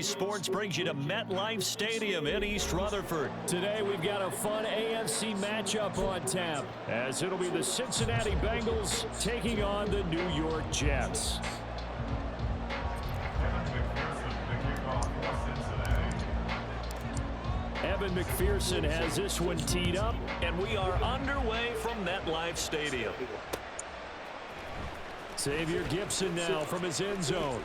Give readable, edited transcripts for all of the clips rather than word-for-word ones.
CBS Sports brings you to MetLife Stadium in East Rutherford. Today we've got a fun AFC matchup on tap, as it'll be the Cincinnati Bengals taking on the New York Jets. Evan McPherson has this one teed up, and we are underway from MetLife Stadium. Xavier Gipson now from his end zone.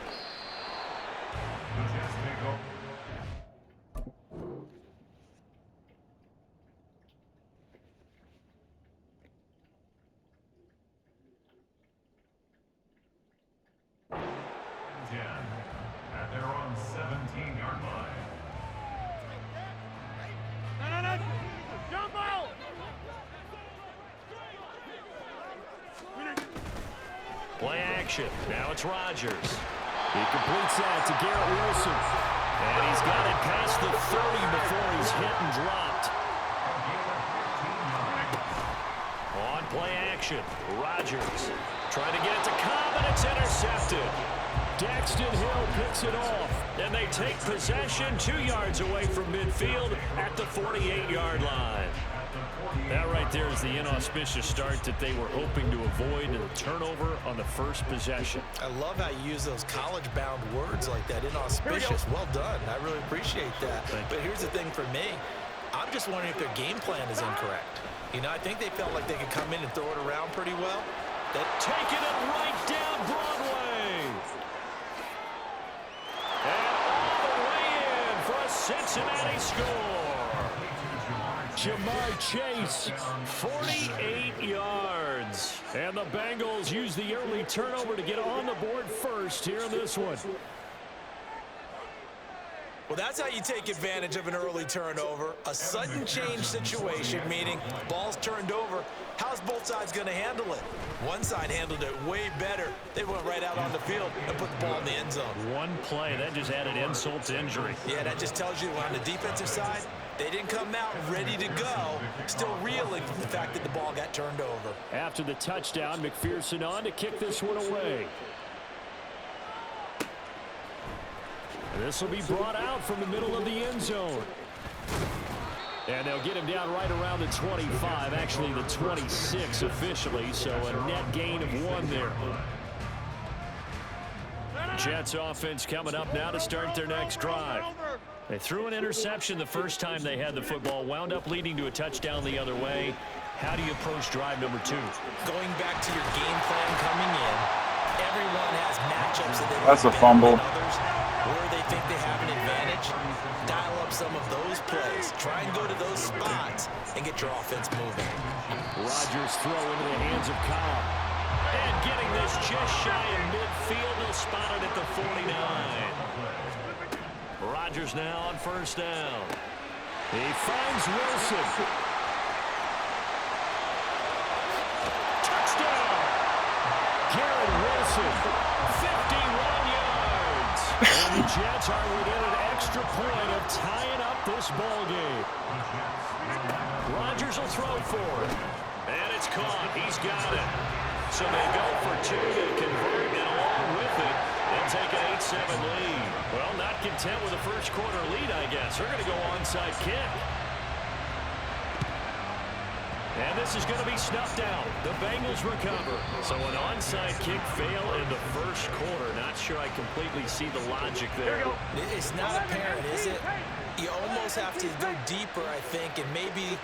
At their own 17-yard line. Play action. Now it's Rodgers. He completes that to Garrett Wilson. And he's got it past the 30 before he's hit and dropped. On play action, Rodgers trying to get it to Cobb, and it's intercepted. Daxton Hill picks it off. And they take possession 2 yards away from midfield at the 48-yard line. That right there is the inauspicious start that they were hoping to avoid, and a turnover on the first possession. I love how you use those college-bound words like that, inauspicious. Well done. I really appreciate that. But here's the thing for me. I'm just wondering if their game plan is incorrect. You know, I think they felt like they could come in and throw it around pretty well. Taking it right down Broadway. And all the way in for a Cincinnati score. Jamar Chase, 48 yards. And the Bengals use the early turnover to get on the board first here in this one. Well, that's how you take advantage of an early turnover. A sudden change situation, meaning ball's turned over. How's both sides going to handle it? One side handled it way better. They went right out on the field and put the ball in the end zone. One play, that just added insult to injury. Yeah, that just tells you on the defensive side, they didn't come out ready to go, still reeling from the fact that the ball got turned over. After the touchdown, McPherson on to kick this one away. This will be brought out from the middle of the end zone. And they'll get him down right around the 25, actually the 26 officially, so a net gain of 1 there. Jets offense coming up now to start their next drive. They threw an interception the first time they had the football, wound up leading to a touchdown the other way. How do you approach drive number 2? Going back to your game plan coming in, everyone has matchups that they That's a fumble. Where they think they have an advantage, dial up some of those plays. Try and go to those spots and get your offense moving. Rodgers throw into the hands of Cobb. And getting this just shy of midfield, they'll spot it at the 49. Rodgers now on first down. He finds Wilson. Touchdown! Garrett Wilson. 51 yards. And the Jets are within an extra point of tying up this ball game. Rodgers will throw for it. And it's caught. He's got it. So they go for 2 to convert, and along with it, they'll take an 8-7 lead. Well, not content with a first quarter lead, I guess. They're going to go onside kick. And this is going to be snuffed out. The Bengals recover. So an onside kick fail in the first quarter. Not sure I completely see the logic there. It's not apparent, is it? You almost have to go deeper, I think, and maybe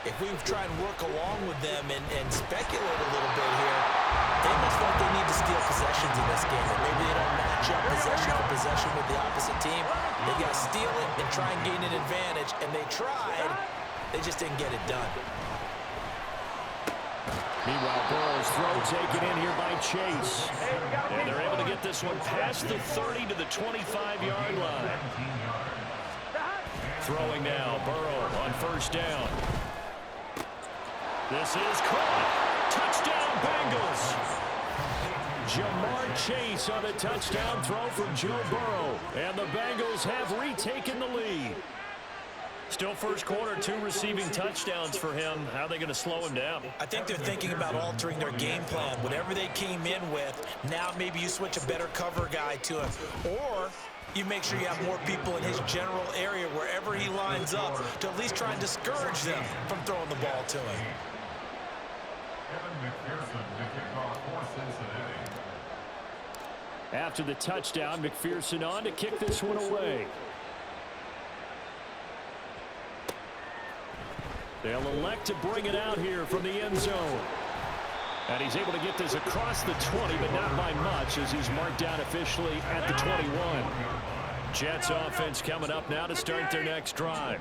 if we try and work along with them and speculate a little bit here, they must think they need to steal possessions in this game. And maybe they don't match up possession for possession with the opposite team. They got to steal it and try and gain an advantage, and they tried. They just didn't get it done. Meanwhile, Burrow's throw taken in here by Chase. And they're able to get this one past the 30 to the 25-yard line. Throwing now, Burrow on first down. This is caught. Touchdown, Bengals. Jamar Chase on the touchdown throw from Joe Burrow. And the Bengals have retaken the lead. Still first quarter, 2 receiving touchdowns for him. How are they going to slow him down? I think they're thinking about altering their game plan. Whatever they came in with, now maybe you switch a better cover guy to him. Or you make sure you have more people in his general area wherever he lines up to at least try and discourage them from throwing the ball to him. After the touchdown, McPherson on to kick this one away. They'll elect to bring it out here from the end zone. And he's able to get this across the 20, but not by much, as he's marked down officially at the 21. Jets offense coming up now to start their next drive.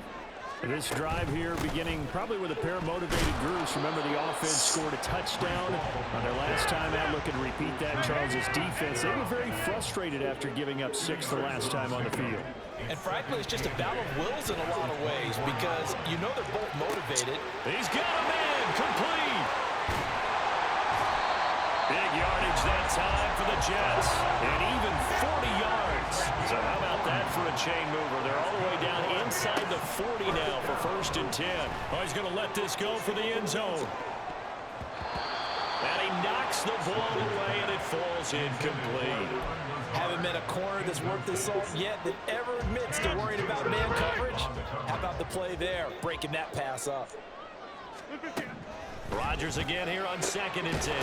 This drive here beginning probably with a pair of motivated groups. Remember, the offense scored a touchdown on their last time out. Looking to repeat that. Charles's defense, they were very frustrated after giving up 6 the last time on the field. And frankly, it's just a battle of wills in a lot of ways because you know they're both motivated. He's got a man complete. Big yardage that time for the Jets. And even 40 yards. So how about that for a chain mover? They're all the way down inside the 40 now for 1st and 10. Oh, he's going to let this go for the end zone. And he knocks the ball away, and it falls incomplete. Haven't met a corner that's worth the salt yet that ever admits to worrying about man coverage. How about the play there, breaking that pass up? Rodgers again here on 2nd and 10.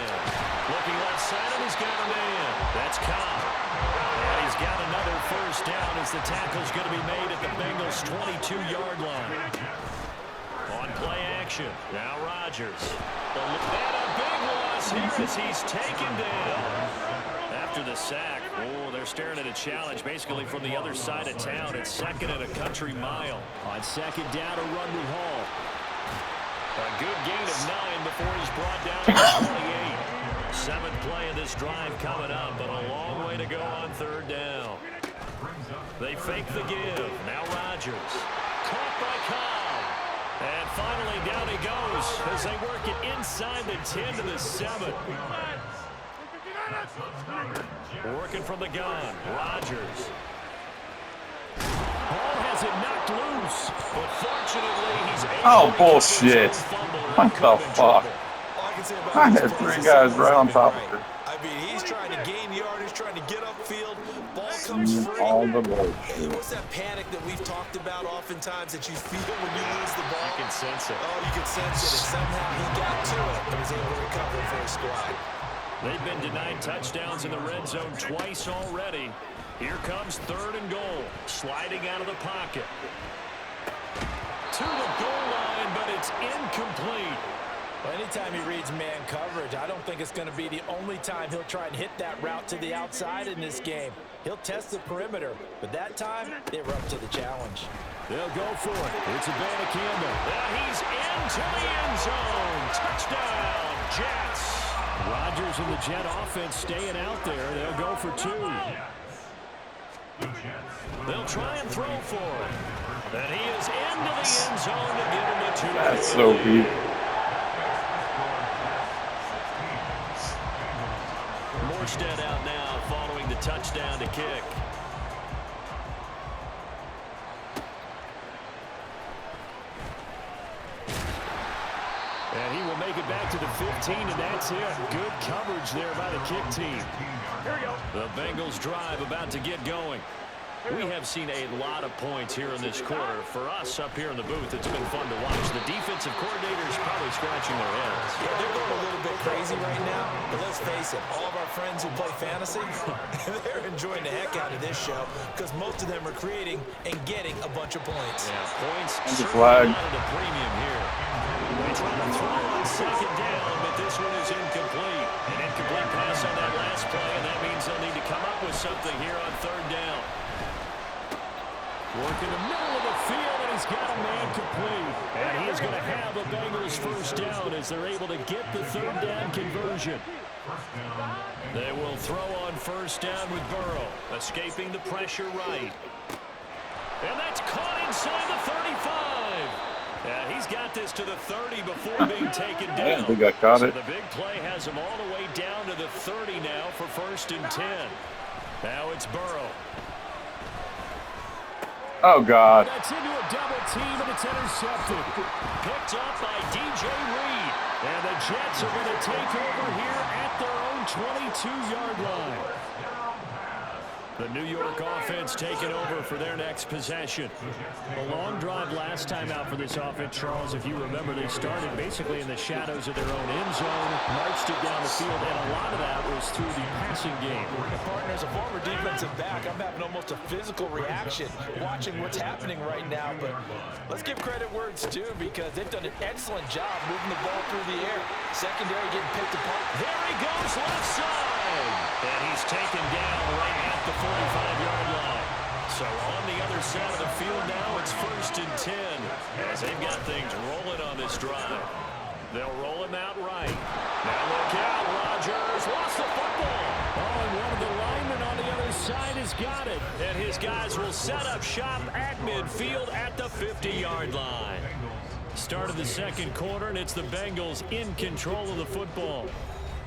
Looking left side, and he's got a man. That's Cobb. And he's got another 1st down as the tackle's going to be made at the Bengals' 22-yard line. On play action, now Rodgers. And a big loss here as he's taken down. After the sack, oh, they're staring at a challenge basically from the other side of town. It's 2nd and a country mile. On 2nd down, a run with Hall. A good gain of 9 before he's brought down to 28. 7th play of this drive coming up, but a long way to go on 3rd down. They fake the give. Now Rodgers. Caught by Cobb. And finally down he goes as they work it inside the 10 to the 7. Working from the gun. Rodgers. Ball has it knocked loose, but fortunately he's able to bullshit. What the fuck? I had 3 guys right on top of it. I mean, he's trying to gain yardage, trying to get upfield. Ball comes free. All the bullshit. What's that panic that we've talked about oftentimes that you feel when you lose the ball? You can sense it. Oh, you can sense it. And somehow he got to it and was able to recover for his squad. They've been denied touchdowns in the red zone twice already. Here comes 3rd and goal. Sliding out of the pocket. To the goal line, but it's incomplete. Well, anytime he reads man coverage, I don't think it's going to be the only time he'll try and hit that route to the outside in this game. He'll test the perimeter, but that time, they were up to the challenge. They'll go for it. It's a Campbell. He's into the end zone. Touchdown, Jets. Rodgers and the Jet offense staying out there. They'll go for 2. They'll try and throw for it. And he is into the end zone to give him the 2. That's so weak. Morstead out now following the touchdown to kick. And he will make it back to the 15, and that's it. Good coverage there by the kick team. Here we go. The Bengals drive about to get going. We have seen a lot of points here in this quarter. For us up here in the booth, it's been fun to watch. The defensive coordinators probably scratching their heads. Yeah, they're going a little bit crazy right now, but let's face it, all of our friends who play fantasy, they're enjoying the heck out of this show because most of them are creating and getting a bunch of points. Yeah, points That's a flag. out of the premium here. They try to throw on 2nd down, but this one is incomplete. An incomplete pass on that last play, and that means they'll need to come up with something here on 3rd down. Work in the middle of the field, and he's got a man complete. And he is going to have a Bengals 1st down as they're able to get the 3rd down conversion. They will throw on 1st down with Burrow, escaping the pressure right. And that's caught inside the 35. Yeah, he's got this to the 30 before being taken down. I think I caught it. So the big play has him all the way down to the 30 now for 1st and 10. Now it's Burrow. Oh, God. That's into a double team, and it's intercepted. Picked up by DJ Reed. And the Jets are going to take over here at their own 22-yard line. The New York offense taking over for their next possession. A long drive last time out for this offense, Charles. If you remember, they started basically in the shadows of their own end zone, marched it down the field, and a lot of that was through the passing game. Partner, as a former defensive back, I'm having almost a physical reaction watching what's happening right now. But let's give credit where it's due, because they've done an excellent job moving the ball through the air. Secondary getting picked apart. There he goes, left side. And he's taken down right at the 45-yard line. So on the other side of the field now, it's 1st and 10 as they've got things rolling on this drive. They'll roll him out right. Now look out, Rodgers lost the football. Oh, and one of the linemen on the other side has got it. And his guys will set up shop at midfield at the 50-yard line. Start of the second quarter, and it's the Bengals in control of the football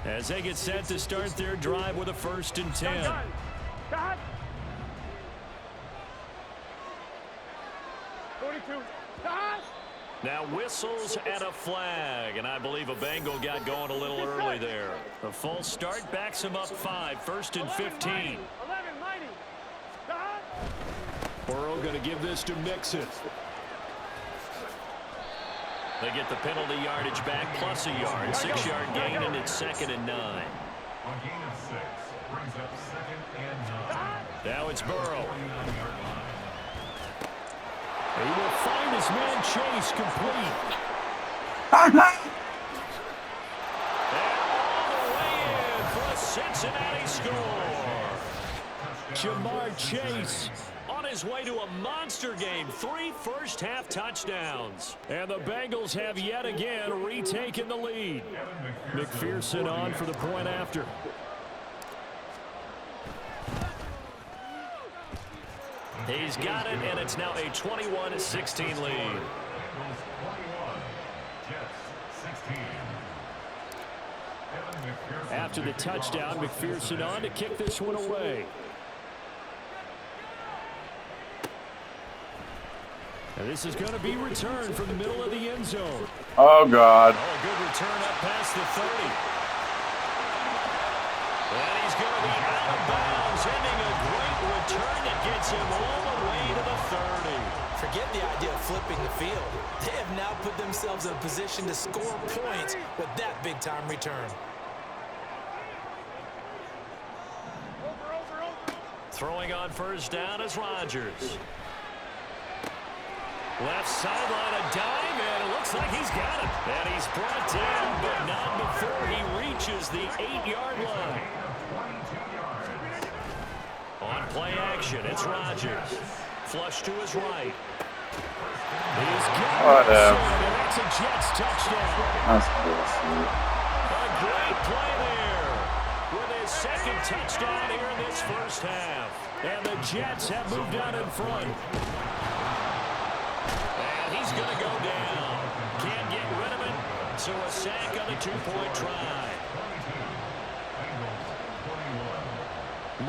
as they get set to start their drive with a 1st and 10. Now whistles and a flag, and I believe a Bengal got going a little early there. A false start backs him up 5, 1st and 15. Burrow going to give this to Mixon. They get the penalty yardage back plus a yard, 6-yard gain, and it's 2nd and 9. A gain of 6 brings up 2nd and 9. Now it's Burrow. He will find his man Chase complete. And all the way in for a Cincinnati score. Jamar Chase on his way to a monster game. 3 first-half touchdowns. And the Bengals have yet again retaken the lead. McPherson on for the point after. He's got it, and it's now a 21-16 lead. After the touchdown, McPherson on to kick this one away. And this is going to be returned from the middle of the end zone. Oh, God. Oh, good return up past the 30. And he's going to be out of bounds, ending a great return that gets him all the way to the 30. Forget the idea of flipping the field. They have now put themselves in a position to score points with that big-time return. Throwing on 1st down is Rodgers. Left sideline, a dime, and it looks like he's got it. And he's brought down, but not before he reaches the 8-yard line. On play action, it's Rodgers. Flush to his right. He's got it, and that's a Jets touchdown. That's bullshit. A great play there with his 2nd touchdown here in this first half. And the Jets have moved out in front. And he's going to go down. Can't get rid of it, so a sack on the 2-point try.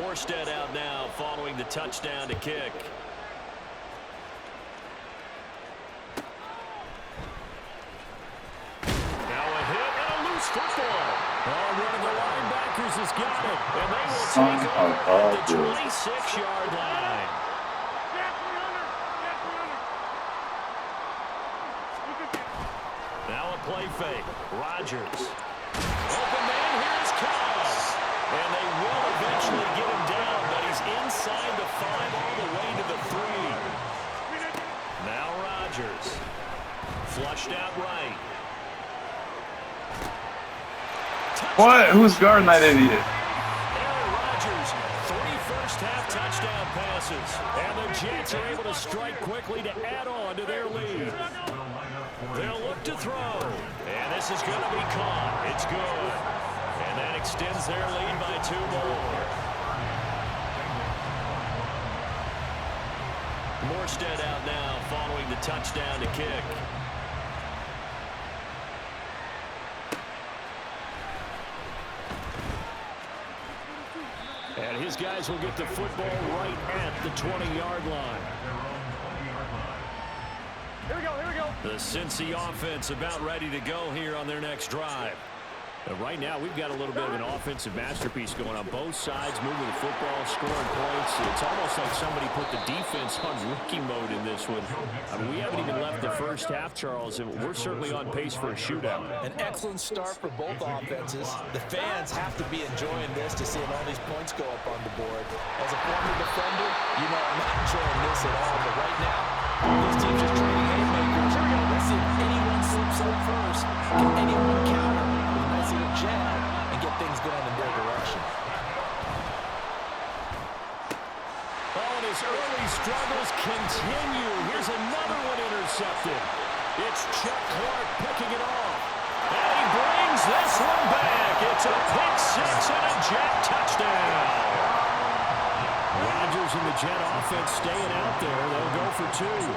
Morstead out now following the touchdown to kick. Now a hit and a loose football. Oh, one of the linebackers has got it. And they will take over at the 26-yard line. Now a play fake. Rodgers. Open man, here's Cobb. And they will eventually get him down, but he's inside the 5 all the way to the 3. Now Rodgers. Flushed out right. What? Who's guarding that idiot? Aaron Rodgers, 3 first-half touchdown passes. And the Jets are able to strike quickly to add on to their lead. They'll look to throw. And this is going to be caught. It's good. And that extends their lead by 2 more. Morstead out now following the touchdown to kick. And his guys will get the football right at the 20-yard line. Here we go, here we go. The Cincy offense about ready to go here on their next drive. Right now, we've got a little bit of an offensive masterpiece going on both sides, moving the football, scoring points. It's almost like somebody put the defense on rookie mode in this one. I mean, we haven't even left the first half, Charles, and we're certainly on pace for a shootout. An excellent start for both offenses. The fans have to be enjoying this to see all these points go up on the board. As a former defender, you know I'm not enjoying this at all, but right now, these teams just trading haymakers. Let's see if anyone slips up first. Can anyone counter? Jet and get things going in their direction. Oh, and his early struggles continue. Here's another one intercepted. It's Chuck Clark picking it off. And he brings this one back. It's a pick six and a Jet touchdown. Rodgers and the Jet offense staying out there. They'll go for two.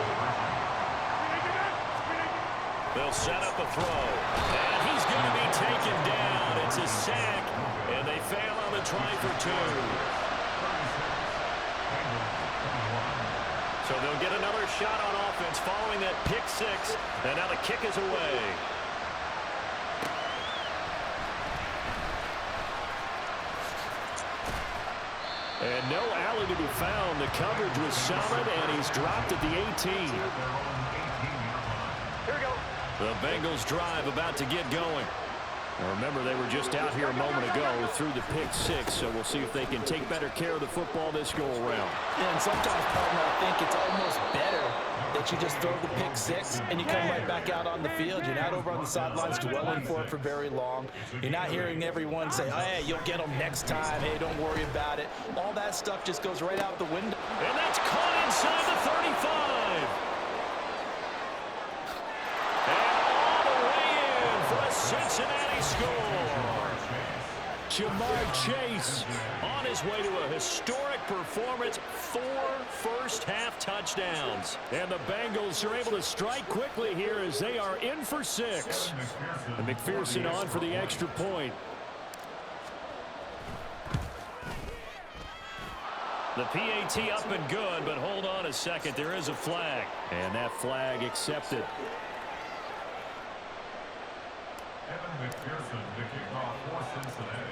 They'll set up a throw. And he's going to be taken down. It's a sack. And they fail on the try for two. So they'll get another shot on offense following that pick six. And now the kick is away. And no alley to be found. The coverage was solid, and he's dropped at the 18. The Bengals drive about to get going. Now remember, they were just out here a moment ago through the pick six, so we'll see if they can take better care of the football this go-around. Yeah, and sometimes, partner, I think it's almost better that you just throw the pick six and you come right back out on the field. You're not over on the sidelines dwelling for it for very long. You're not hearing everyone say, oh, hey, you'll get them next time. Hey, don't worry about it. All that stuff just goes right out the window. And that's caught inside the 35. Cincinnati score. Jamar Chase on his way to a historic performance, 4 first-half touchdowns. And the Bengals are able to strike quickly here as they are in for 6. And McPherson on for the extra point. The PAT up and good, but hold on a second. There is a flag. And that flag accepted.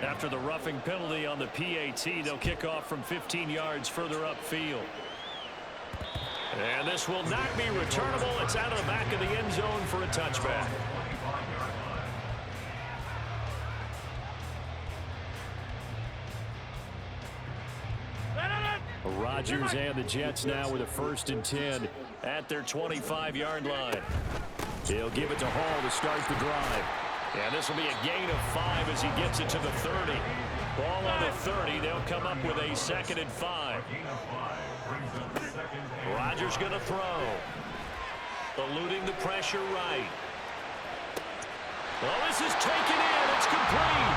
After the roughing penalty on the PAT, they'll kick off from 15 yards further upfield. And this will not be returnable. It's out of the back of the end zone for a touchback. Rodgers and the Jets now with a 1st and 10 at their 25-yard line. They'll give it to Hall to start the drive. And this will be a gain of 5 as he gets it to the 30. Ball on the 30. They'll come up with a 2nd and 5. Rodgers going to throw. Eluding the pressure right. Well, this is taken in. It's complete.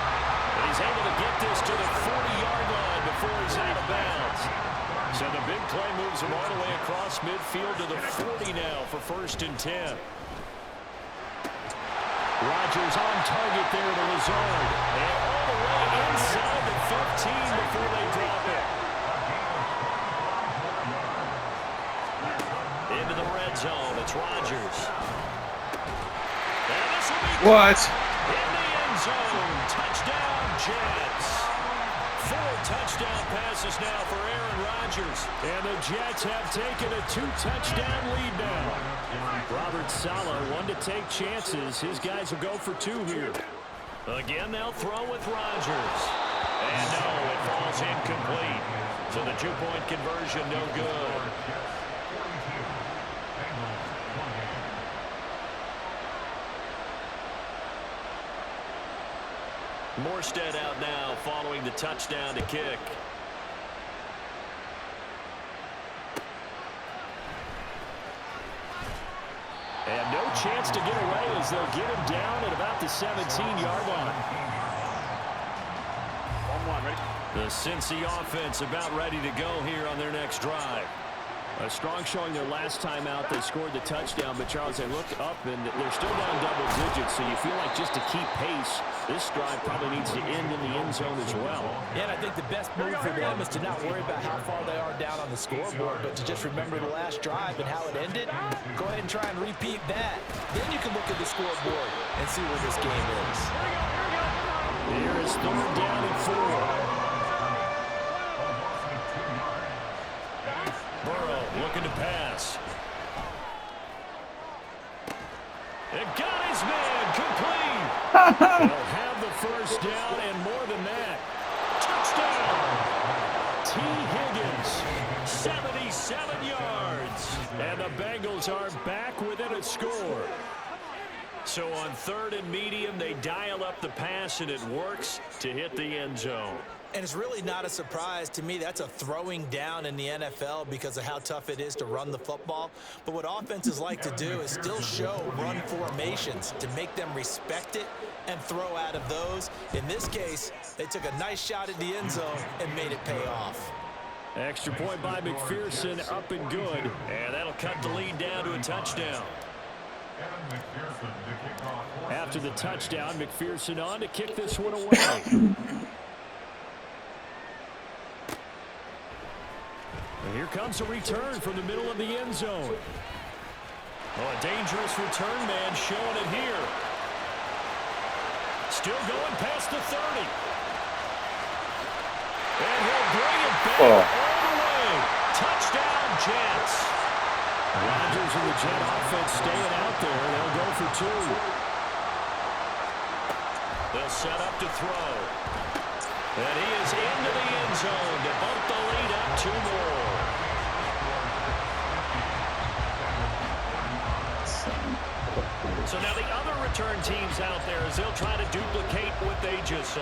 And he's able to get this to the 40-yard line before he's out of bounds. So the big play moves him all the way across midfield to the 40 now for 1st and 10. Rodgers on target there to Lazard. And all the way inside the 15 before they drop it. Into the red zone. It's Rodgers. And this will be what? In the end zone. Touchdown, Jets. 4 touchdown passes now for Aaron Rodgers. And the Jets have taken a 2-touchdown lead now. Robert Saleh, one to take chances. His guys will go for 2 here. Again, they'll throw with Rodgers. And no, it falls incomplete. So the 2-point conversion, no good. Morstead out now following the touchdown to kick. And no chance to get away as they'll get him down at about the 17-yard line. 1-1, ready? The Cincy offense about ready to go here on their next drive. A strong showing their last time out. They scored the touchdown, but Charles, they look up and they're still down double digits, so you feel like just to keep pace, this drive probably needs to end in the end zone as well. Yeah, and I think the best move for them is to not worry about how far they are down on the scoreboard, but to just remember the last drive and how it ended. Go ahead and try and repeat that. Then you can look at the scoreboard and see where this game is. Here is 3rd down and 4. Burrow looking to pass. It got his man complete. They'll have the 1st down and more than that. Touchdown. T. Higgins, 77 yards. And the Bengals are back within a score. So on 3rd and medium, they dial up the pass, and it works to hit the end zone. And it's really not a surprise to me. That's a throwing down in the NFL because of how tough it is to run the football. But what offenses like to do is still show run formations to make them respect it and throw out of those. In this case, they took a nice shot at the end zone and made it pay off. Extra point by McPherson, up and good. And that'll cut the lead down to a touchdown. After the touchdown, McPherson on to kick this one away. And here comes a return from the middle of the end zone. Oh, a dangerous return man showing it here. Still going past the 30. And he'll bring it back all the way. Touchdown, Jets. Rodgers and the Jet offense staying out there. They'll go for 2. They'll set up to throw. And he is into the end zone to bump the lead up 2 more. So now the other return teams out there as they'll try to duplicate what they just saw.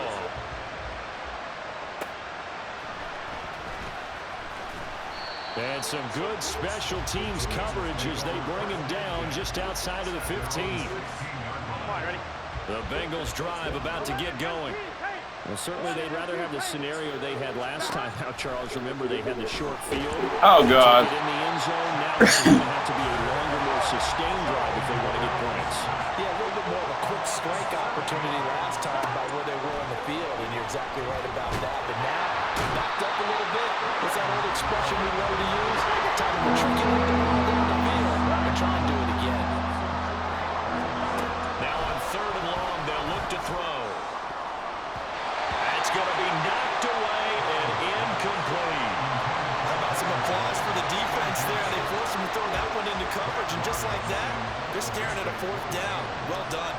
And some good special teams coverage as they bring him down just outside of the 15. The Bengals drive about to get going. Well, certainly they'd rather have the scenario they had last time out, Charles. Remember, they had the short field. Oh, God. In the end zone. Now it's going to have to be a longer, more sustained drive if they want to get points. Yeah, a little bit more of a quick strike opportunity last time by where they were on the field, and you're exactly right about that. But now, backed up a little bit. What's that old expression we love to use? Time to matriculate the ball down the field and try and do it again. Now on 3rd and long, they'll look to throw. That's going to be knocked away and incomplete. How about some applause for the defense there? They forced him to throw that one into coverage, and just like that, they're staring at a 4th down. Well done.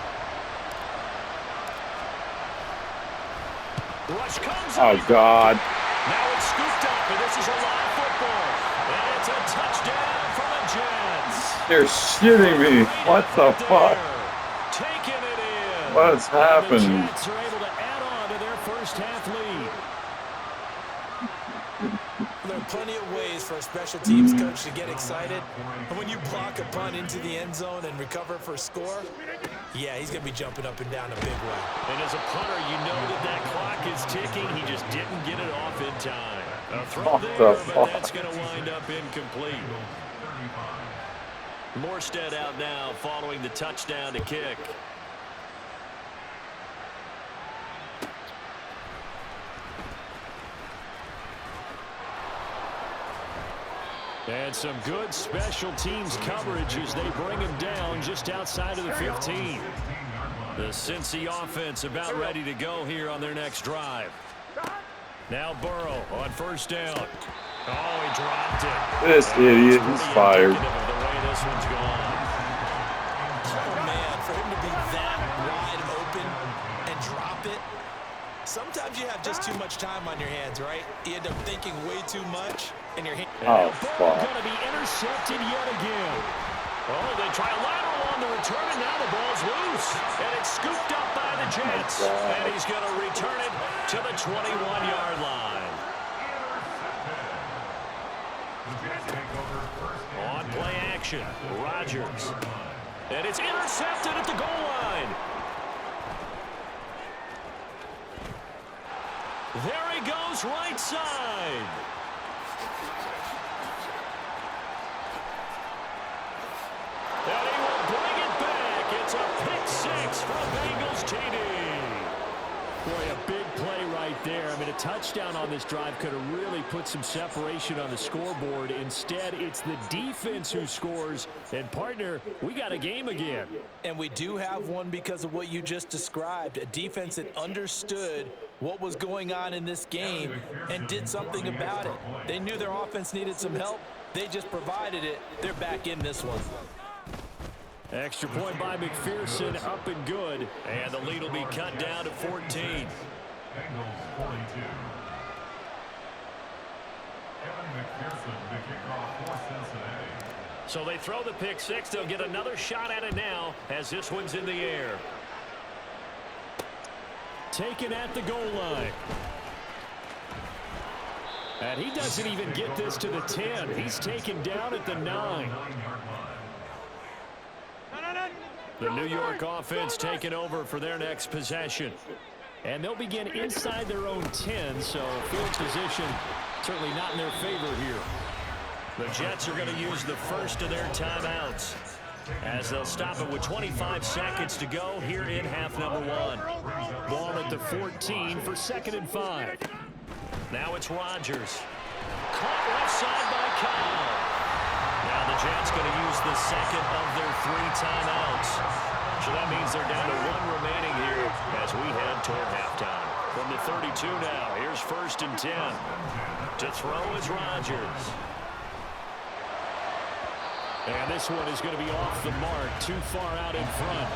Rush comes Oh, up. God. Now it's scooped up, and this is a live football. And it's a touchdown for the Jets. You're shitting me. What the fuck? Taking it in. What's happened? The Jets are able to add on to their first half lead. There are plenty of ways for a special teams coach to get excited. And when you block a punt into the end zone and recover for a score, yeah, he's going to be jumping up and down a big way. And as a punter, you know that clock is ticking. He just didn't get it off in time. A throw there, but that's going to wind up incomplete. Morstead out now following the touchdown to kick. And some good special teams coverage as they bring him down just outside of the 15. The Cincy offense about ready to go here on their next drive. Now Burrow on 1st down. Oh, he dropped it. This idiot is fired. The way this one's gone. Oh, man, for him to be that wide open and drop it. Sometimes you have just too much time on your hands, right? You end up thinking way too much, and your hand. Oh, fuck. Going to be intercepted yet again. Oh, they try a lateral on the return, and now the ball's loose. And it's scooped up by the Jets. And he's going to return it to the 21-yard line. On play action, Rodgers. And it's intercepted at the goal line. There he goes, right side. And he will bring it back. It's a pick 6 for Bengals TD. Boy, a big play right there. I mean, a touchdown on this drive could have really put some separation on the scoreboard. Instead, it's the defense who scores. And, partner, we got a game again. And we do have one because of what you just described. A defense that understood what was going on in this game and did something about it. They knew their offense needed some help. They just provided it. They're back in this one. Extra point by McPherson, up and good. And the lead will be cut down to 14. Bengals 42. Evan McPherson, the kickoff for Cincinnati. So they throw the pick six. They'll get another shot at it now as this one's in the air. Taken at the goal line. And he doesn't even get this to the 10. He's taken down at the 9. The New York offense taking over for their next possession. And they'll begin inside their own 10, so field position certainly not in their favor here. The Jets are going to use the first of their timeouts as they'll stop it with 25 seconds to go here in half number 1. Ball at the 14 for 2nd and 5. Now it's Rodgers. Caught left side by Kyle. Now the Jets going to use the second of their 3 timeouts. So that means they're down to 1 remaining here as we head toward halftime. From the 32 now, here's 1st and 10. To throw is Rodgers. And this one is going to be off the mark, too far out in front.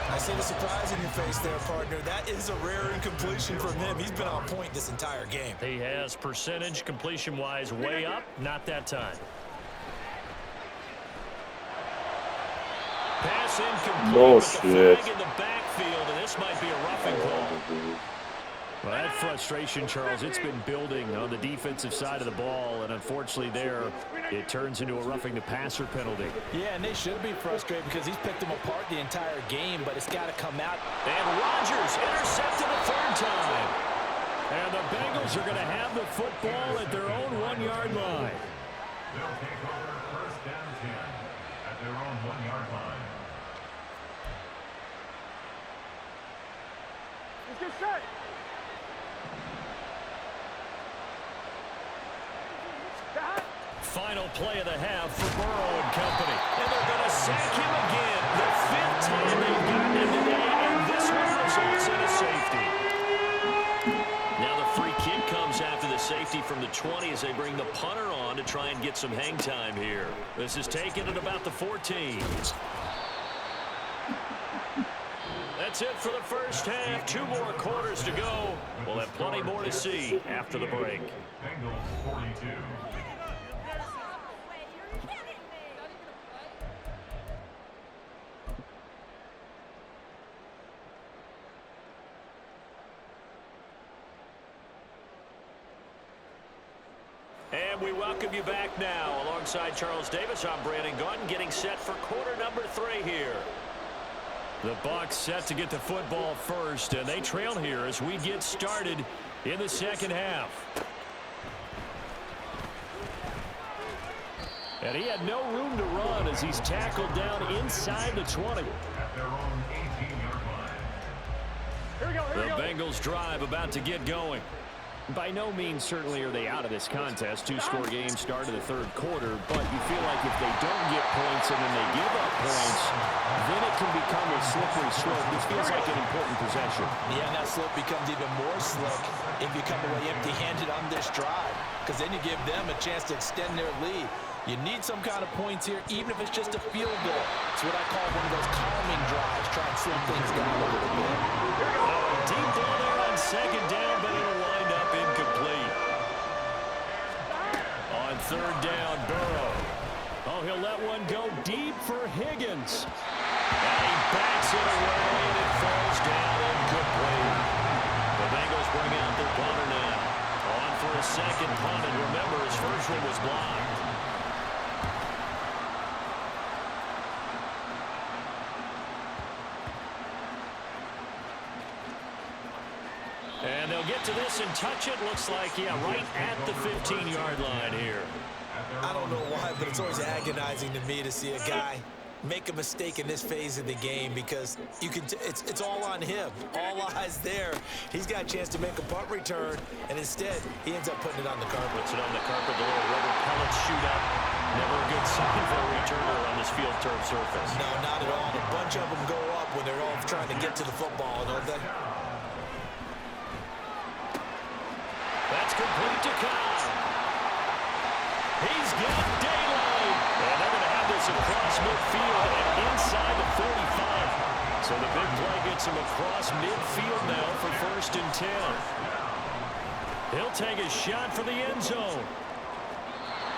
I see the surprise in your face there, partner. That is a rare incompletion from him. He's been on point this entire game. He has percentage completion-wise way up, not that time. Pass incomplete. Bullshit. With the flag in the backfield, and this might be a roughing call. Well, that frustration, Charles, it's been building on the defensive side of the ball, and unfortunately there, it turns into a roughing the passer penalty. Yeah, and they should be frustrated because he's picked them apart the entire game, but it's got to come out. And Rodgers intercepted a 3rd time. And the Bengals are going to have the football at their own 1-yard line. They'll take over 1st and 10 at their own 1-yard line. Final play of the half for Burrow and company. And they're going to sack him again. The 5th time they've gotten him today, and this one results in a safety. Now the free kick comes after the safety from the 20 as they bring the punter on to try and get some hang time here. This is taken at about the 14. That's it for the first half. 2 more quarters to go. We'll have plenty more to see after the break. Bengals 42. And we welcome you back now. Alongside Charles Davis, I'm Brandon Gaudin, getting set for quarter number 3 here. The Bucs set to get the football first, and they trail here as we get started in the 2nd half. And he had no room to run as he's tackled down inside the 20. At their own 18-yard line. The Bengals drive about to get going. By no means certainly are they out of this contest. 2-score game start of the 3rd quarter, but you feel like if they don't get points and then they give up points, then it can become a slippery slope. This feels like an important possession. Yeah, and that slope becomes even more slick if you come away empty-handed on this drive, because then you give them a chance to extend their lead. You need some kind of points here, even if it's just a field goal. It's what I call one of those calming drives, try and slow things down a little bit. Deep ball there on 2nd down, but it'll wind up incomplete. On 3rd down, Burrow. Oh, he'll let one go deep for Higgins. And he backs it away, and it falls down incomplete. The Bengals bring out their punter now. On for a 2nd punt, and remember, his first one was blocked. And they'll get to this and touch it. Looks like, yeah, right at the 15-yard line here. I don't know why, but it's always agonizing to me to see a guy make a mistake in this phase of the game because it's all on him. All eyes there. He's got a chance to make a punt return, and instead he ends up putting it on the carpet. Puts it on the carpet. The little rubber pellets shoot up. Never a good sign for a returner on this field turf surface. No, not at all. A bunch of them go up when they're all trying to get to the football, don't they? That's complete to Kyle. He's got daylight. And they're going to have this across midfield and inside the 45. So the big play gets him across midfield now for 1st and 10. He'll take a shot for the end zone.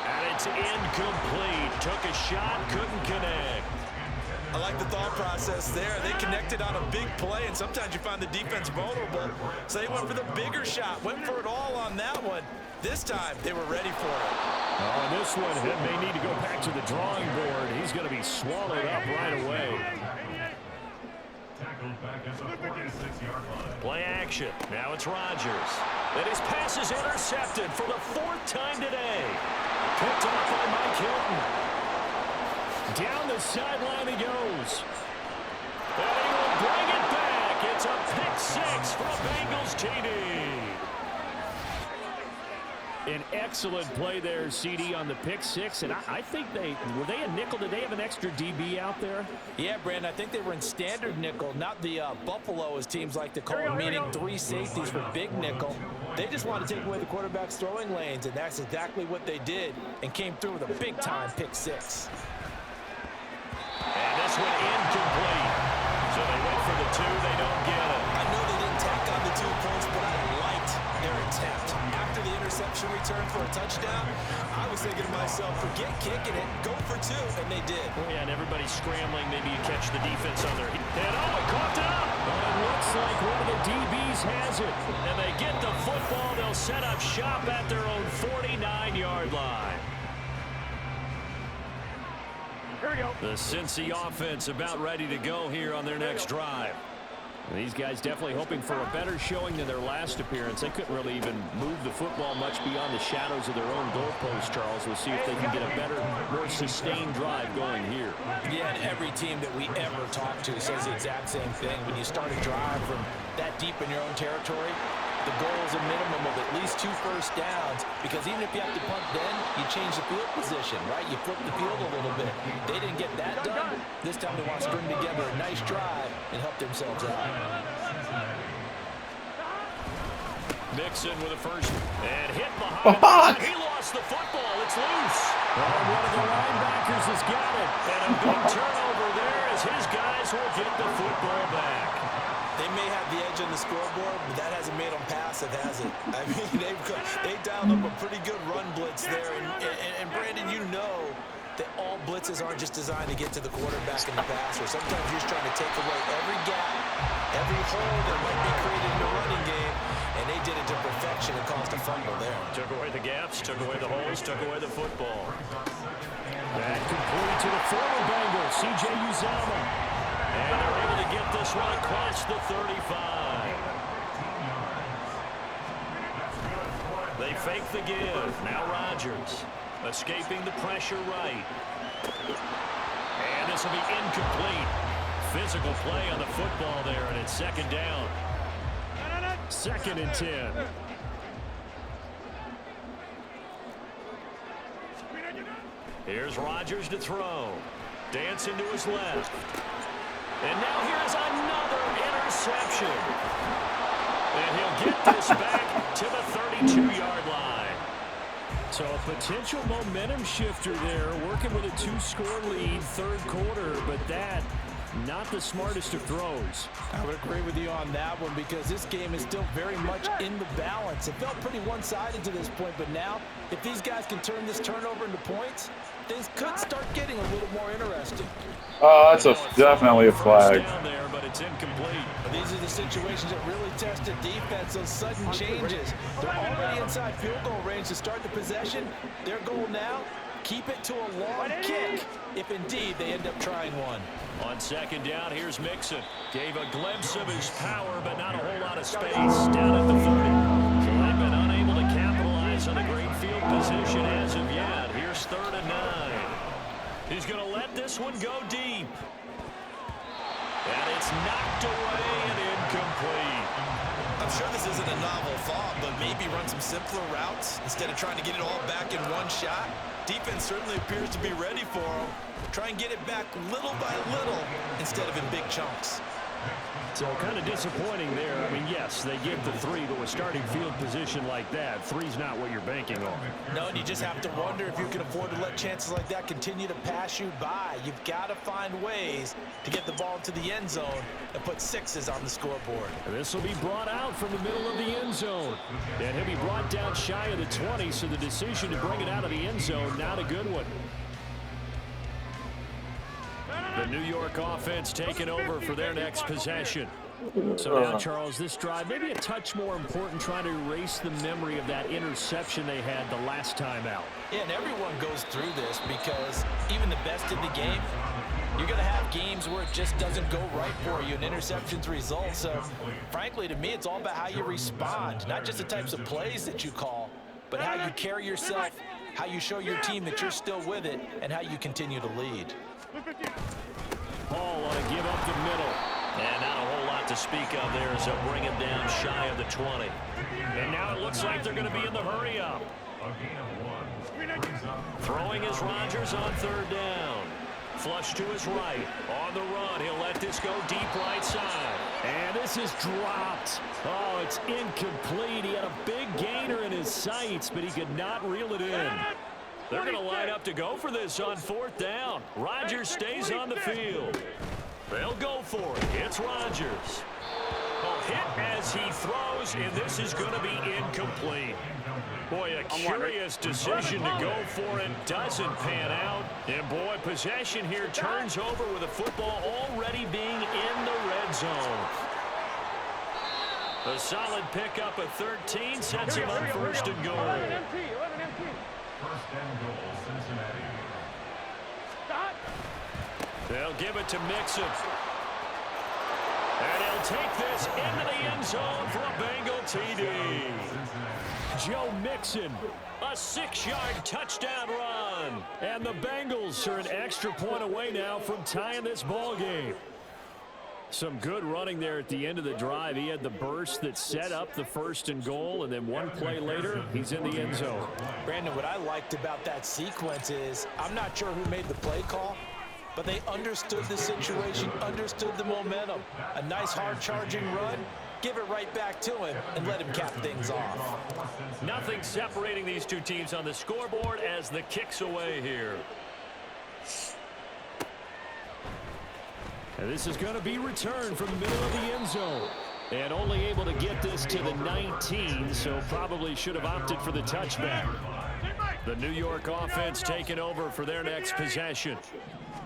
And it's incomplete. Took a shot, couldn't connect. I like the thought process there. They connected on a big play, and sometimes you find the defense vulnerable. So they went for the bigger shot, went for it all on that one. This time, they were ready for it. Oh, this one, he may need to go back to the drawing board. He's going to be swallowed up right away. Tackled back at the 46-yard line. Play action. Now it's Rodgers. And his pass is intercepted for the 4th time today. Picked off by Mike Hilton. Down the sideline he goes. And he will bring it back. It's a pick 6 for a Bengals TD. An excellent play there, CD, on the pick 6. And I think were they a nickel? Did they have an extra DB out there? Yeah, Brandon, I think they were in standard nickel, not the Buffalo, as teams like to call it, meaning 3 safeties for big nickel. They just wanted to take away the quarterback's throwing lanes, and that's exactly what they did and came through with a big-time pick 6. And this one incomplete. So they went for the 2. They don't get it. I know they didn't tack on the 2 points, but I liked their attempt. After the interception return for a touchdown, I was thinking to myself, forget kicking it, go for 2, and they did. Well, yeah, and everybody's scrambling. Maybe you catch the defense on their heat. And it coughed up. Well, it looks like one of the DBs has it. And they get the football. They'll set up shop at their own 49-yard line. Here we go. The Cincy offense about ready to go here on their next drive. These guys definitely hoping for a better showing than their last appearance. They couldn't really even move the football much beyond the shadows of their own goalpost, Charles. We'll see if they can get a better, more sustained drive going here. Yeah, and every team that we ever talk to says the exact same thing. When you start a drive from that deep in your own territory, the goal is a minimum of at least 2 first downs, because even if you have to punt then, you change the field position, right? You flip the field a little bit. They didn't get that done. This time they want to string together a nice drive and help themselves out. Mixon with a first and hit behind. He lost the football. It's loose. Oh, one of the linebackers has got it. And a big turnover there as his guys will get the football back. They may have the edge on the scoreboard, but that hasn't made them passive, has it? I mean, they dialed up a pretty good run blitz there. And Brandon, you know that all blitzes aren't just designed to get to the quarterback and the passer. Sometimes you're just trying to take away every gap, every hole that might be created in the running game, and they did it to perfection and caused a fumble there. Took away the gaps, took away the holes, took away the football. That complete to the former Bengal, C.J. Uzomah. And they're able to get this one across the 35. They fake the give. Now Rodgers escaping the pressure right. And this will be incomplete. Physical play on the football there, and it's 2nd down. 2nd and 10. Here's Rodgers to throw. Dancing to his left. And now here's another interception. And he'll get this back to the 32-yard line. So a potential momentum shifter there, working with a 2-score lead, 3rd quarter, but that, not the smartest of throws. I would agree with you on that one, because this game is still very much in the balance. It felt pretty one-sided to this point, but now, if these guys can turn this turnover into points, things could start getting a little more interesting. That's definitely a flag. Down there, but it's incomplete. These are the situations that really test the defense, those sudden changes. They're already inside field goal range to start the possession. Their goal now, keep it to a long kick, if indeed they end up trying one. On 2nd down, here's Mixon. Gave a glimpse of his power, but not a whole lot of space down at the 30. So they've been unable to capitalize on a great field position as of yet. Here's 3rd and 9. He's going to let this one go deep. And it's knocked away and incomplete. I'm sure this isn't a novel thought, but maybe run some simpler routes instead of trying to get it all back in one shot. Defense certainly appears to be ready for him. Try and get it back little by little instead of in big chunks. So kind of disappointing there. I mean, yes, they get the 3, but with starting field position like that, 3's not what you're banking on. No, and you just have to wonder if you can afford to let chances like that continue to pass you by. You've got to find ways to get the ball into the end zone and put 6s on the scoreboard. And this will be brought out from the middle of the end zone. And he'll be brought down shy of the 20, so the decision to bring it out of the end zone, not a good one. The New York offense taking over for their next possession. So now, Charles, this drive maybe a touch more important, trying to erase the memory of that interception they had the last time out. Yeah, and everyone goes through this because even the best in the game, you're going to have games where it just doesn't go right for you, and interceptions result. So, frankly, to me, it's all about how you respond, not just the types of plays that you call, but how you carry yourself, how you show your team that you're still with it, and how you continue to lead. Paul on a give up the middle. And not a whole lot to speak of there as they'll bring him down shy of the 20. And now it looks like they're going to be in the hurry up. Throwing is Rodgers on 3rd down. Flush to his right. On the run, he'll let this go deep right side. And this is dropped. Oh, it's incomplete. He had a big gainer in his sights, but he could not reel it in. They're going to line up to go for this on 4th down. Rodgers stays on the field. They'll go for it. It's Rodgers. A hit as he throws, and this is going to be incomplete. Boy, a curious decision to go for it. Doesn't pan out. And, boy, possession here turns over with the football already being in the red zone. A solid pickup of 13 sets him up 1st and goal. 1st and goal, Cincinnati. They'll give it to Mixon. And he'll take this into the end zone for a Bengal TD. Joe Mixon, a 6-yard touchdown run. And the Bengals are an extra point away now from tying this ball game. Some good running there at the end of the drive. He had the burst that set up the 1st and goal, and then one play later, he's in the end zone. Brandon, what I liked about that sequence is I'm not sure who made the play call, but they understood the situation, understood the momentum. A nice hard-charging run, give it right back to him, and let him cap things off. Nothing separating these two teams on the scoreboard as the kick's away here. And this is going to be returned from the middle of the end zone. And only able to get this to the 19, so probably should have opted for the touchback. The New York offense taking over for their next possession.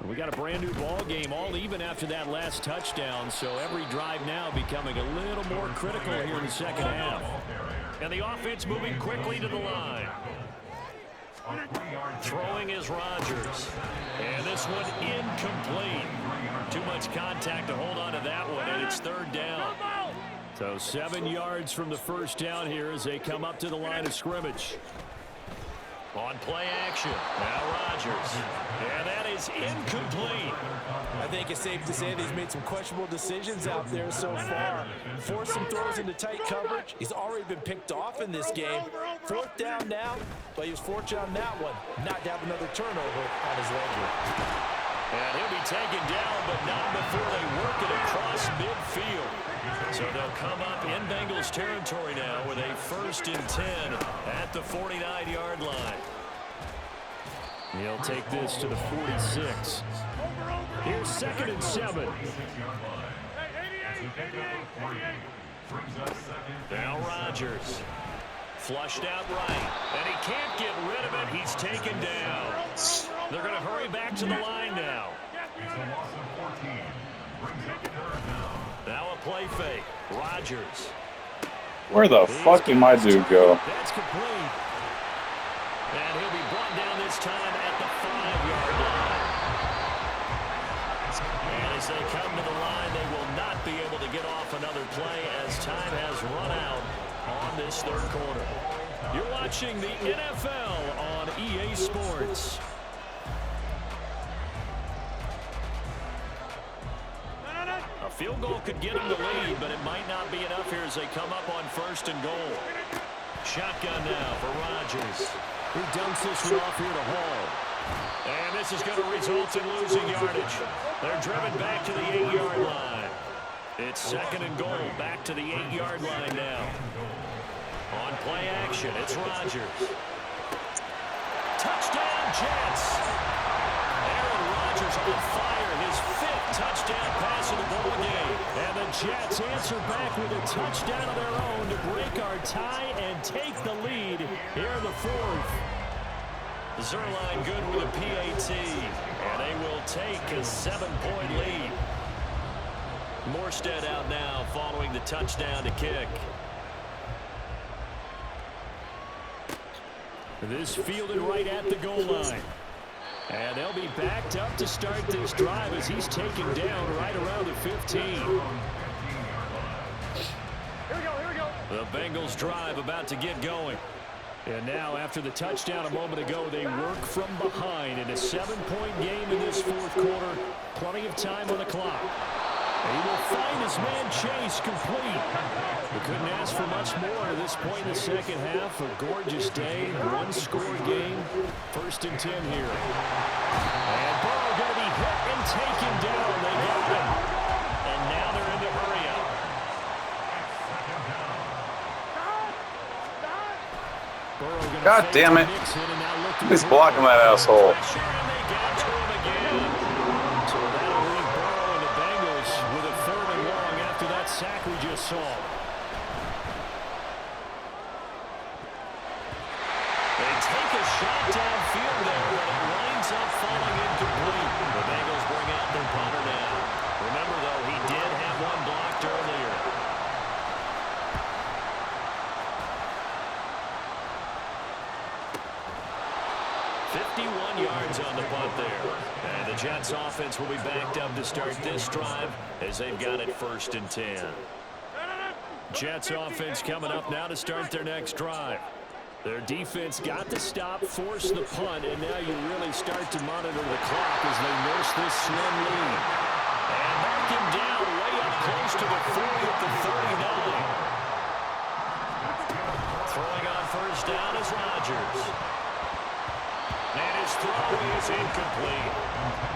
We got a brand new ball game, all even after that last touchdown, so every drive now becoming a little more critical here in the 2nd half. And the offense moving quickly to the line. Throwing is Rodgers. And this one incomplete. Too much contact to hold on to that one, and it's 3rd down. So 7 yards from the 1st down here as they come up to the line of scrimmage. On play action, now Rodgers. And that is incomplete. I think it's safe to say that he's made some questionable decisions out there so far. Forced some throws into tight coverage. He's already been picked off in this game. 4th down now, but he was fortunate on that one not to have another turnover on his ledger. And he'll be taken down, but not before they work it across midfield. So they'll come up in Bengals territory now with a 1st and 10 at the 49-yard line. He'll take this to the 46. Here's 2nd and 7. Now Rodgers. Flushed out right. And he can't get rid of it. He's taken down. They're going to hurry back to the line now. Now a play fake. Rodgers. Where the fuck did my dude go? That's complete. And he'll be brought down this time at the 5-yard line. And as they come to the line, they will not be able to get off another play as time has run out on this 3rd quarter. You're watching the NFL on EA Sports. Field goal could get them the lead, but it might not be enough here as they come up on 1st and goal. Shotgun now for Rodgers. Who dumps this one off here to Hall. And this is going to result in losing yardage. They're driven back to the 8-yard line. It's 2nd and goal, back to the 8-yard line now. On play action, it's Rodgers. Touchdown, Jets. Aaron Rodgers on fire, his 5th touchdown pass of the ball game. And the Jets answer back with a touchdown of their own to break our tie and take the lead here in the 4th. Zerline good with a PAT, and they will take a 7-point lead. Morstead out now following the touchdown to kick. This fielded right at the goal line. And they'll be backed up to start this drive as he's taken down right around the 15. Here we go. The Bengals drive about to get going. And now, after the touchdown a moment ago, they work from behind in a 7-point game in this 4th quarter. Plenty of time on the clock. And he will find his man Chase complete. We couldn't ask for much more at this point in the 2nd half. A gorgeous day, 1-score game. 1st and 10 here. And Burrow going to be hit and taken down. They got him. And now they're in the hurry-up. God damn it. He's blocking that asshole. Sack we just saw. They take a shot downfield there, but it winds up falling incomplete. The Bengals bring out their punter now. Remember, though, he did have one blocked earlier. Yards on the punt there. And the Jets offense will be backed up to start this drive as they've got it 1st and 10. Jets offense coming up now to start their next drive. Their defense got to stop, force the punt, and now you really start to monitor the clock as they nurse this slim lead. And mark him down way up close to the 40 at the 39. Throwing on 1st down is Rodgers. And his throw is incomplete.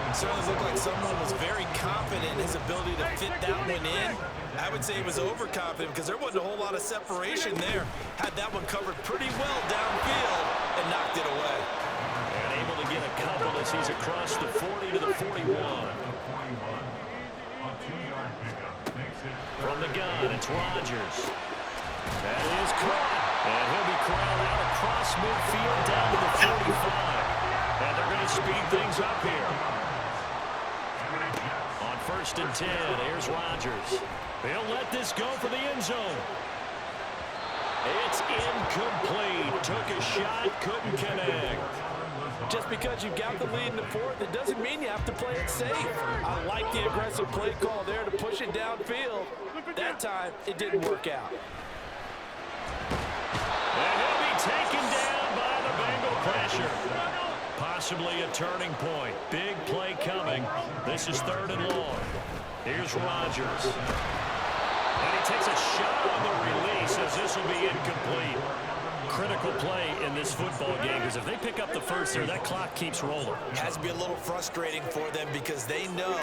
It certainly looked like someone was very confident in his ability to fit that one in. I would say he was overconfident because there wasn't a whole lot of separation there. Had that one covered pretty well downfield and knocked it away. And able to get a couple as he's across the 40 to the 41. From the gun, it's Rodgers. That is caught. And he'll be corralled out across midfield down to the 45. And they're going to speed things up here. On 1st and 10, here's Rodgers. He'll let this go for the end zone. It's incomplete. Took a shot, couldn't connect. Just because you've got the lead in the 4th, it doesn't mean you have to play it safe. I like the aggressive play call there to push it downfield. That time, it didn't work out. And he'll be taken down by the Bengal pressure. Possibly a turning point. Big play coming. This is 3rd and long. Here's Rodgers. And he takes a shot on the release as this will be incomplete. Critical play in this football game because if they pick up the first there, that clock keeps rolling. It has to be a little frustrating for them because they know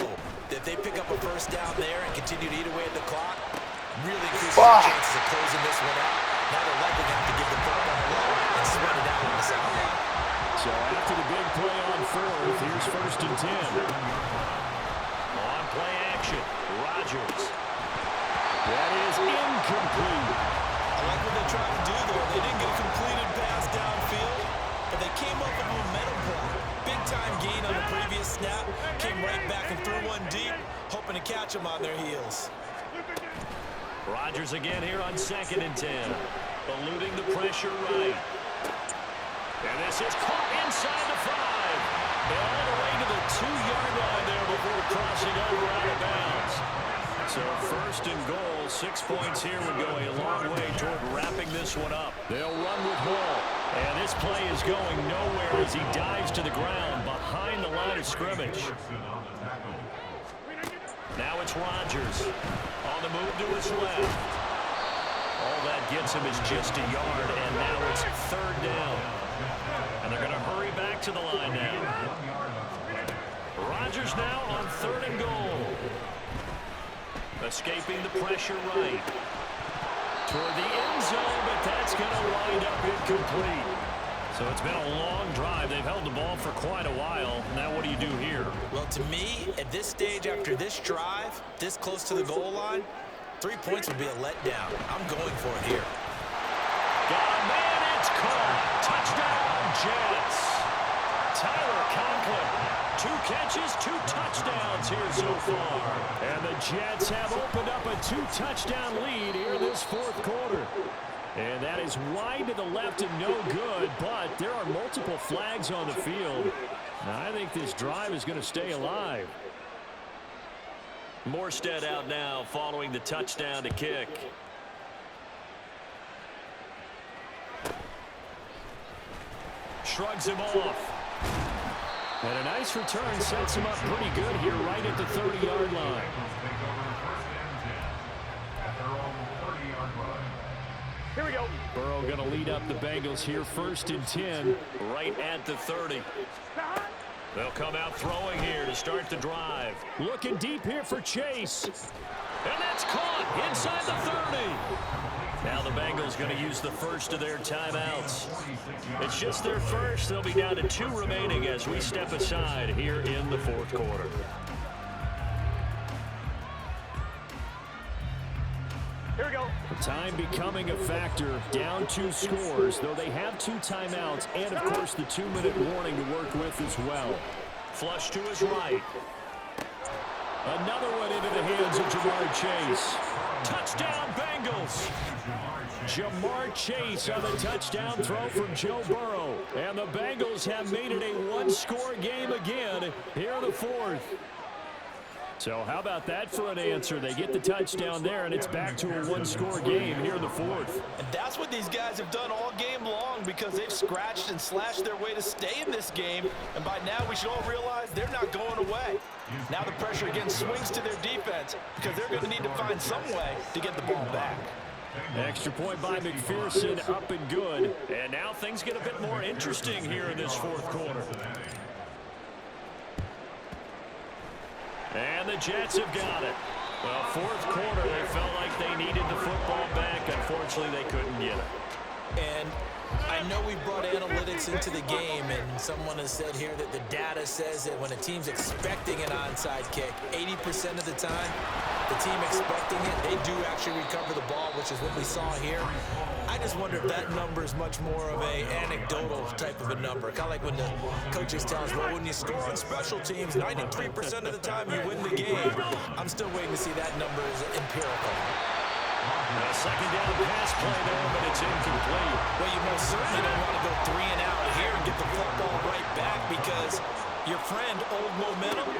that if they pick up a 1st down there and continue to eat away at the clock, really increases their chances of closing this one out. Now they're likely going to have to give the football low and sweat it out on the sideline. So after the big play on 4th, here's 1st and 10. On play action, Rodgers. That is incomplete. I like what they tried to do there. They didn't get a completed pass downfield, but they came up with a momentum play. Big-time gain on the previous snap. Came right back and threw one deep, hoping to catch them on their heels. Rodgers again here on 2nd and 10. Eluding the pressure right. And this is caught inside the 5. And all the way to the 2-yard line there before crossing over out of bounds. So 1st and goal, 6 points here would go a long way toward wrapping this one up. They'll run with Hall. And this play is going nowhere as he dives to the ground behind the line of scrimmage. Now it's Rodgers on the move to his left. All that gets him is just a yard, and now it's third down. And they're going to hurry back to the line now. Rodgers now on third and goal. Escaping the pressure right. Toward the end zone, but that's going to wind up incomplete. So it's been a long drive. They've held the ball for quite a while. Now what do you do here? Well, to me, at this stage after this drive, this close to the goal line, 3 points would be a letdown. I'm going for it here. Got a man, it's caught. Touchdown, Jets. Tyler Conklin, 2 catches, 2 touchdowns here so far. And the Jets have opened up a 2-touchdown lead here in this fourth quarter. And that is wide to the left and no good, but there are multiple flags on the field. Now, I think this drive is going to stay alive. Morstead out now following the touchdown to kick. Shrugs him off. And a nice return sets him up pretty good here right at the 30-yard line. Here we go. Burrow going to lead up the Bengals here, 1st and 10. Right at the 30. They'll come out throwing here to start the drive. Looking deep here for Chase. And that's caught inside the 30. Now the Bengals going to use the first of their timeouts. It's just their first. They'll be down to 2 remaining as we step aside here in the fourth quarter. Here we go. Time becoming a factor. Down 2 scores, though they have 2 timeouts and, of course, the 2-minute warning to work with as well. Flush to his right. Another one into the hands of Jamar Chase. Touchdown, Bengals. Jamar Chase on the touchdown throw from Joe Burrow. And the Bengals have made it a 1-score game again here in the fourth. So how about that for an answer? They get the touchdown there, and it's back to a 1-score game here in the fourth. And that's what these guys have done all game long because they've scratched and slashed their way to stay in this game. And by now, we should all realize they're not going away. Now the pressure again swings to their defense because they're going to need to find some way to get the ball back. Extra point by McPherson, up and good. And now things get a bit more interesting here in this fourth quarter. And the Jets have got it. Well, fourth quarter, they felt like they needed the football back. Unfortunately, they couldn't get it. And I know we brought analytics into the game, and someone has said here that the data says that when a team's expecting an onside kick, 80% of the time, the team expecting it, they do actually recover the ball, which is what we saw here. I just wonder if that number is much more of a anecdotal type of a number. Kind of like when the coaches tell us, well, when you score on special teams, 93% of the time you win the game. I'm still waiting to see that number is empirical. A second down pass play there, but it's incomplete. Well, you most certainly don't want to go 3 and out here and get the football right back because your friend, Old Momentum,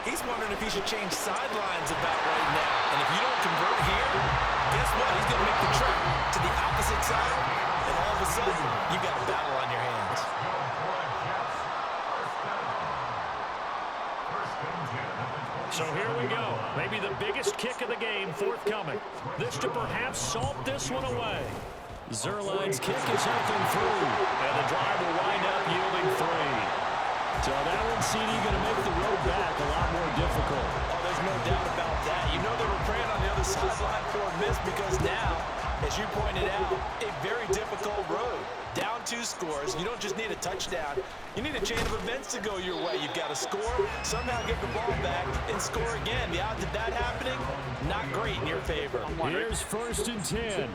he's wondering if he should change sidelines about right now. And if you don't convert here, guess what? He's going to make the trip to the opposite side, and all of a sudden, you got a battle on your hands. So here we go. Maybe the biggest kick of the game forthcoming. This to perhaps salt this one away. Zerline's kick is up and through. And the drive will wind up yielding 3. So that one, CD, going to make the road back a lot more difficult. Oh, there's no doubt about that. You know they were praying on the other sideline for a miss because now, as you pointed out, a very difficult road. Down 2 scores. You don't just need a touchdown. You need a chain of events to go your way. You've got to score, somehow get the ball back, and score again. The odds of that happening, not great in your favor. Here's 1st and 10.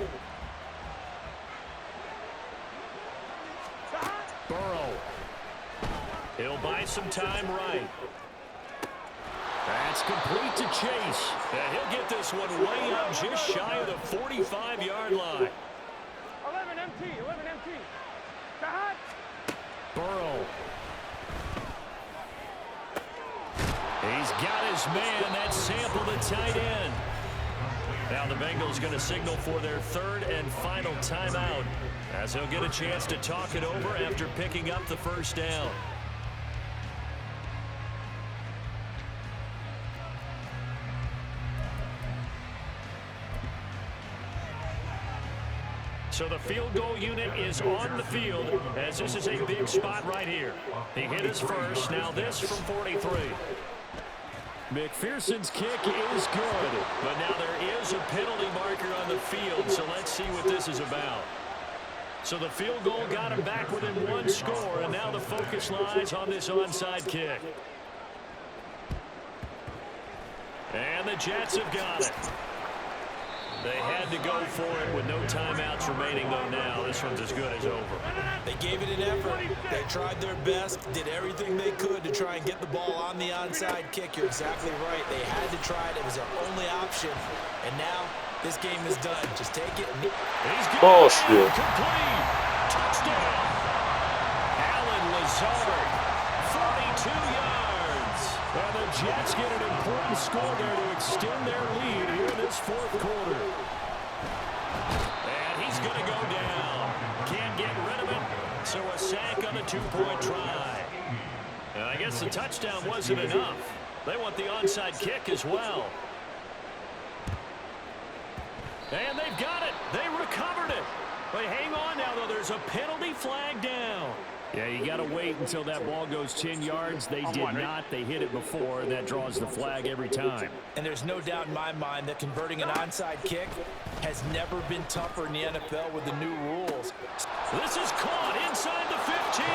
Burrow. He'll buy some time right. That's complete to Chase. And he'll get this one way up just shy of the 45-yard line. 11 MT. Burrow. He's got his man. That's Sample, the tight end. Now the Bengals going to signal for their 3rd and final timeout as he'll get a chance to talk it over after picking up the first down. So the field goal unit is on the field as this is a big spot right here. He hit his first. Now this from 43. McPherson's kick is good. But now there is a penalty marker on the field, so let's see what this is about. So the field goal got him back within one score, and now the focus lies on this onside kick. And the Jets have got it. They had to go for it with no timeouts remaining, though. Now this one's as good as over. They gave it an effort. They tried their best, did everything they could to try and get the ball on the onside kick. You're exactly right. They had to try it. It was their only option. And now this game is done. Just take it. He's good. Bullshit. Complete. Touchdown. Alan Lazard, 42 yards. And the Jets get an important score there to extend their lead here in this fourth quarter. And he's going to go down. Can't get rid of it. So a sack on the two-point try. And I guess the touchdown wasn't enough. They want the onside kick as well. And they've got it. They recovered it. But hang on now, though. There's a penalty flag down. Yeah, you got to wait until that ball goes 10 yards. They did not. They hit it before, and that draws the flag every time. And there's no doubt in my mind that converting an onside kick has never been tougher in the NFL with the new rules. This is caught inside the 15.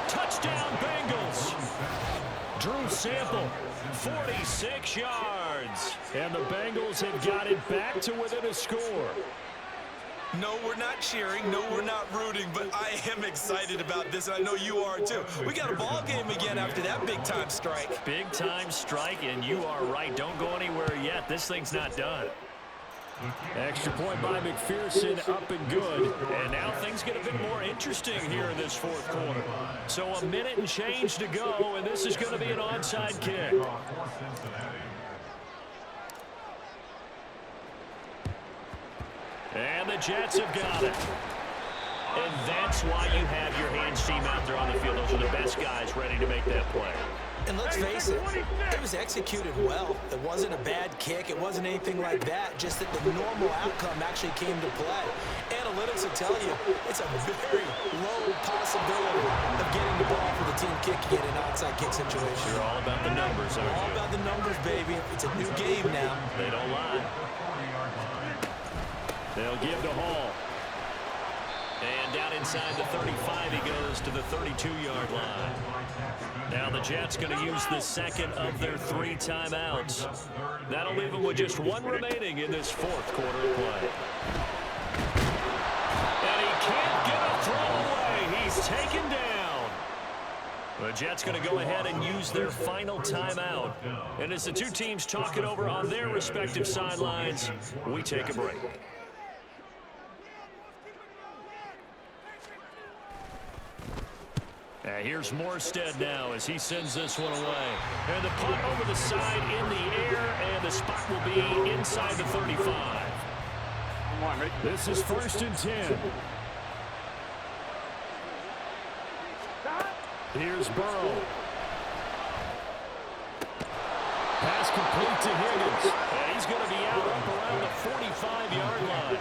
Touchdown, Bengals. Drew Sample, 46 yards. And the Bengals have got it back to within a score. No, we're not cheering. No, we're not rooting, but I am excited about this, and I know you are too. We got a ball game again after that big-time strike. Big-time strike, and you are right. Don't go anywhere yet. This thing's not done. Extra point by McPherson, up and good. And now things get a bit more interesting here in this fourth quarter. So a minute and change to go, and this is going to be an onside kick. And the Jets have got it. And that's why you have your hands team out there on the field. Those are the best guys ready to make that play. And let's face it, it was executed well. It wasn't a bad kick. It wasn't anything like that. Just that the normal outcome actually came to play. Analytics will tell you it's a very low possibility of getting the ball for the team kicking it in an onside kick situation. You're all about the numbers, aren't you? All about the numbers, baby. It's a new game now. They don't lie. They'll give to Hall. And down inside the 35, he goes to the 32-yard line. Now the Jets going to use the second of their 3 timeouts. That'll leave them with just 1 remaining in this fourth quarter of play. And he can't get a throw away. He's taken down. The Jets going to go ahead and use their final timeout. And as the two teams talk it over on their respective sidelines, we take a break. Here's Morstead now as he sends this one away. And the punt over the side in the air, and the spot will be inside the 35. This is 1st and 10. Here's Burrow. Pass complete to Higgins. And he's going to be out up around the 45-yard line.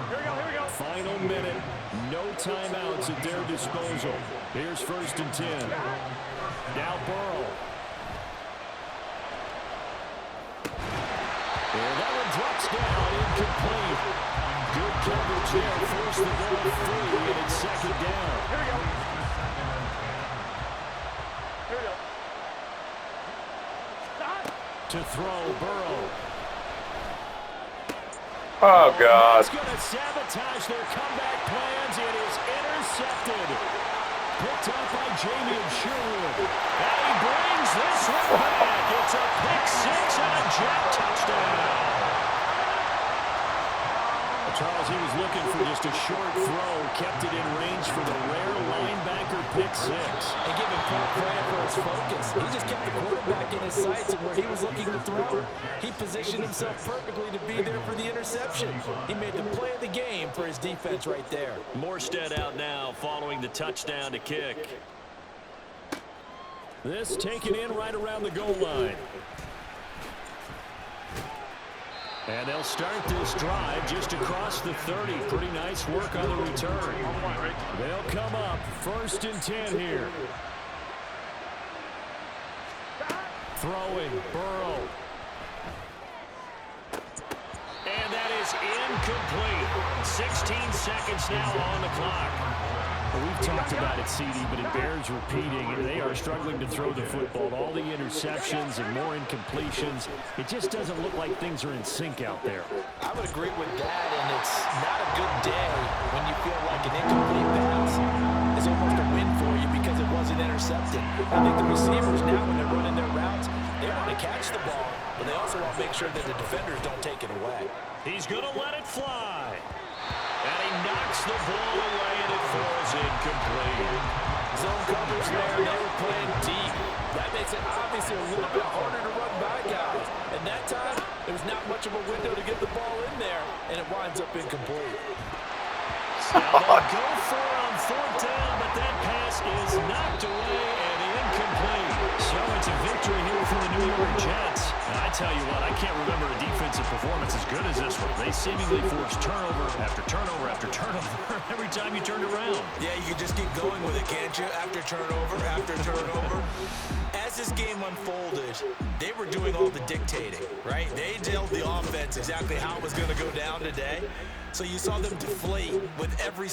Here we go. Final minute. No timeouts at their disposal. Here's 1st and 10. Now Burrow. And that one drops down, incomplete. Good coverage there. Force the ball free, and it's 2nd down. Here we go. To throw, Burrow. Oh, God. It's going to sabotage their comeback plans. It is intercepted. Picked up by Jamie Sherwood. And he brings this one back. It's a pick 6 and a Jet touchdown. Charles, he was looking for just a short throw. Kept it in range for the rare linebacker pick 6. And give him credit for his focus. He just kept the quarterback in his sights, and where he was looking to throw, he positioned himself perfectly to be there for the interception. He made the play of the game for his defense right there. Morstead out now following the touchdown to kick. This taken in right around the goal line. And they'll start this drive just across the 30. Pretty nice work on the return. They'll come up 1st and 10 here. Throwing, Burrow. And that is incomplete. 16 seconds now on the clock. Well, we've talked about it, CD, but it bears repeating. They are struggling to throw the football. All the interceptions and more incompletions. It just doesn't look like things are in sync out there. I would agree with that, and it's not a good day when you feel like an incomplete pass is almost a win for you because it wasn't intercepted. I think the receivers now, when they're running their routes, they want to catch the ball, but they also want to make sure that the defenders don't take it away. He's going to let it fly. And he knocks the ball away, and it falls incomplete. Zone coverage there, they were playing deep. That makes it obviously a little bit harder to run by guys. And that time, there was not much of a window to get the ball in there, and it winds up incomplete. They'll go for it on 4th down, but that pass is knocked away and incomplete. So it's a victory here for the New York Jets. And I tell you what, I can't remember a defensive performance as good as this one. They seemingly forced turnover after turnover after turnover every time you turned around. Yeah, you can just keep going with it, can't you? After turnover. As this game unfolded, they were doing all the dictating, right? They told the offense exactly how it was going to go down today. So you saw them deflate with every